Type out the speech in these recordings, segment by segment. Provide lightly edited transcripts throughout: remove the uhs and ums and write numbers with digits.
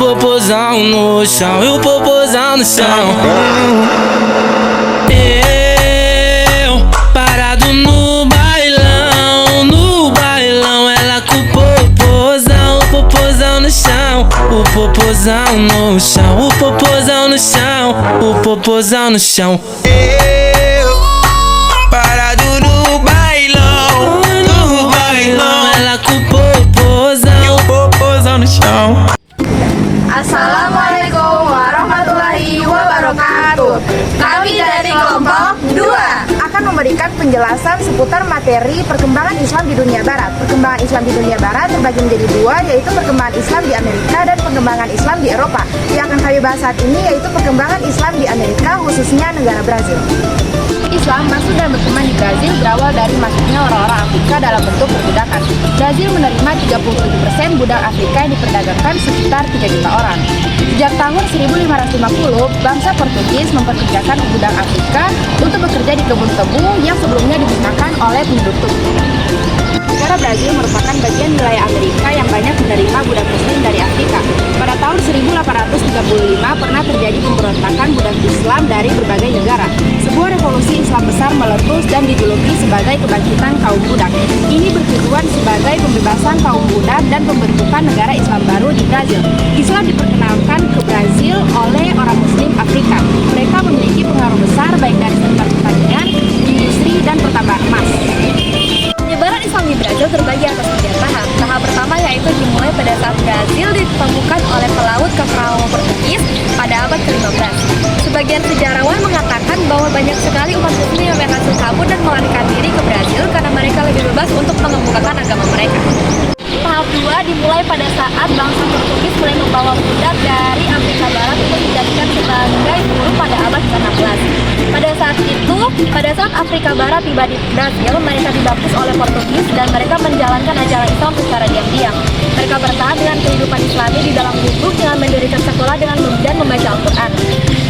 popozão no chão, e o popozão no chão. Eu parado no bailão, ela com o popozão no chão, o popozão no chão, o popozão no chão, o popozão no chão. Eu parado no bailão, ela com o popozão no chão. Assalamualaikum warahmatullahi wabarakatuh. Kami dari kelompok 2 akan memberikan penjelasan seputar materi perkembangan Islam di dunia barat. Perkembangan Islam di dunia barat terbagi menjadi 2, yaitu perkembangan Islam di Amerika dan pengembangan Islam di Eropa. Yang akan kami bahas saat ini yaitu perkembangan Islam di Amerika, khususnya negara Brazil. Islam masuk dan berkembang di Brazil berawal dari masuknya orang-orang Afrika dalam bentuk perbudakan. Brazil menerima 37% budak Afrika yang diperdagangkan sekitar 3 juta orang. Sejak tahun 1550, bangsa Portugis memperkerjakan budak Afrika untuk bekerja di kebun tebu yang sebelumnya digunakan oleh penduduk Turki. Negara Brazil merupakan bagian wilayah Amerika yang banyak menerima budak muslim dari Afrika. Pada tahun 1835 pernah terjadi pemberontakan budak Islam dari berbagai negara. Sebuah revolusi Islam besar meletus dan dijuluki sebagai kebangkitan kaum budak. Ini bertujuan sebagai pembebasan kaum budak dan pembentukan negara Islam baru di Brazil. Islam diperkenalkan ke Brazil oleh orang muslim Afrika. Mereka memiliki pengaruh besar baik dari sektor pertanian, industri, dan pertambangan emas. Penyebaran Islam di Brazil terbagi atas 3 tahap. Tahap pertama yaitu dimulai pada saat Brazil ditemukan oleh pelaut kapal Portugis pada abad ke-15. Sebagian sejarawan mengatakan bahwa banyak sekali umat muslim yang berhasil kabur dan melarikan diri ke Brazil karena mereka lebih bebas untuk mengemukakan agama mereka. Tahap 2 dimulai pada saat bangsa Portugis mulai membawa budak dari Afrika Barat untuk dijadikan sebagai buruh pada abad ke-16. Pada saat Afrika Barat tiba di Brazil, mereka dibaptis oleh Portugis dan mereka menjalankan ajaran Islam secara diam-diam. Mereka bertahan dengan kehidupan Islami di dalam gubuk dengan mendirikan sekolah dan membaca Al-Quran.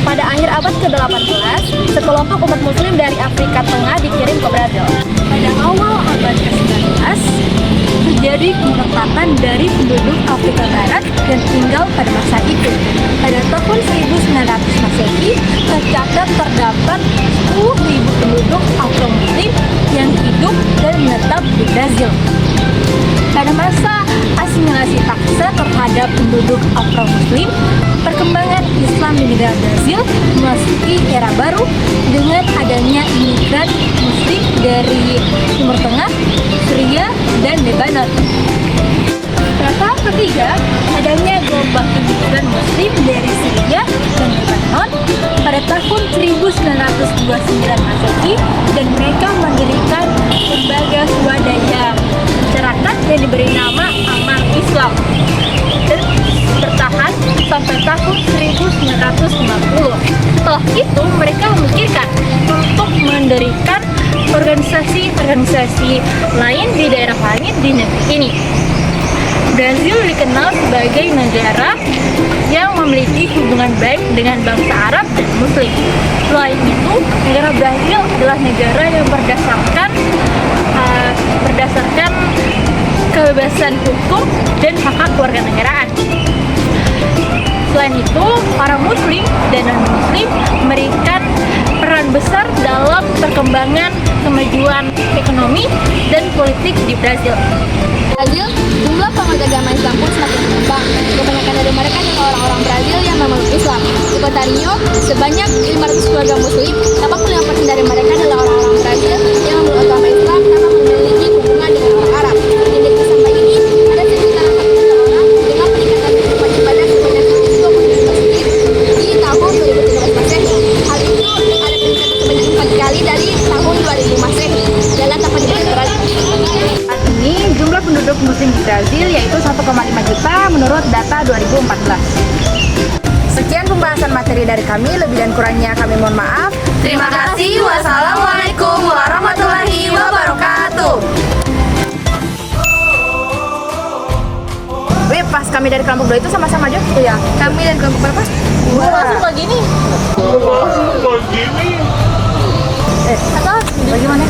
Pada akhir abad ke-18, sekelompok umat muslim dari Afrika Tengah dikirim ke Brazil. Pada awal abad ke-19, terjadi pemberontakan dari penduduk Afrika Barat dan tinggal pada masa itu. Pada tahun 1900 Masehi, terdapat 10.000 penduduk Afro-Muslim yang hidup dan menetap di Brazil. Pada masa asimilasi paksa terhadap penduduk Afro-Muslim, perkembangan Islam di negara Brazil memasuki era baru dengan adanya imigran Muslim dari Timur Tengah, Syria, dan Lebanon. Pada tahap ketiga, adanya gelombang imigran Muslim dari Syria dan Lebanon pada tahun 1929 Masehi, dan mereka mendirikan lembaga swadaya masyarakat yang diberi nama Amal Islam dan bertahan sampai tahun 1950. Setelah itu mereka memikirkan untuk mendirikan organisasi lain di daerah lain di negeri ini. Brazil dikenal sebagai negara yang memiliki hubungan baik dengan bangsa Arab dan Muslim. Selain itu, negara Brazil adalah negara yang berdasarkan kebebasan hukum dan hak kewarganegaraan. Selain itu, para Muslim dan non-Muslim memberikan peran besar dalam perkembangan kemajuan ekonomi dan politik di Brazil. Jumlah penganut agama Islam pun semakin berkembang. Kebanyakan dari mereka adalah orang-orang Brazil yang memeluk Islam. Di kota Rio, sebanyak 500 keluarga Muslim, 85% dari mereka adalah orang-orang Brazil yang memeluk agama Islam karena memiliki hubungan dengan orang Arab. Dan dari sampai ini, ada sekitar 40 orang dengan peningkatan kehidupan ibadah sebanyak 129 Muslim di tahun 2013 Masehi. Hal itu ada peningkatan sebanyak 4 kali dari tahun 2000 Masehi dalam tahun di Brazil. Saat ini, jumlah penduduk Muslim di Brazil yaitu 1,5 juta menurut data 2014. Sekian pembahasan materi dari kami, lebih dan kurangnya kami mohon maaf. Terima kasih. Wassalamualaikum warahmatullahi wabarakatuh. Wih, pas kami dari kelompok 2 itu sama-sama aja gitu ya? Kami dari kelompok berapa? 2. Langsung lagi nih. Atau bagaimana?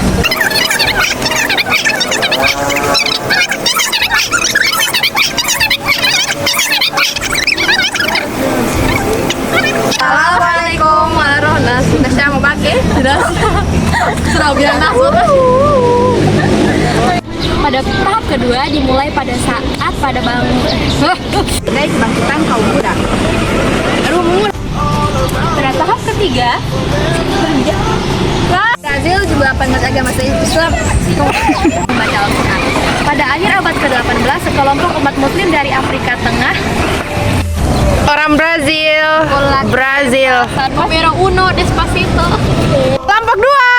Serabia masuk. Pada tahap kedua dimulai pada saat pada Kebangkitan kaum muda. pada tahap ketiga Brazil juga penganut agama Islam membaca Al-Quran. Pada akhir abad ke-18, sekelompok umat muslim dari Afrika Tengah Orang Brazil. Numero uno Despacito Kelompok 2.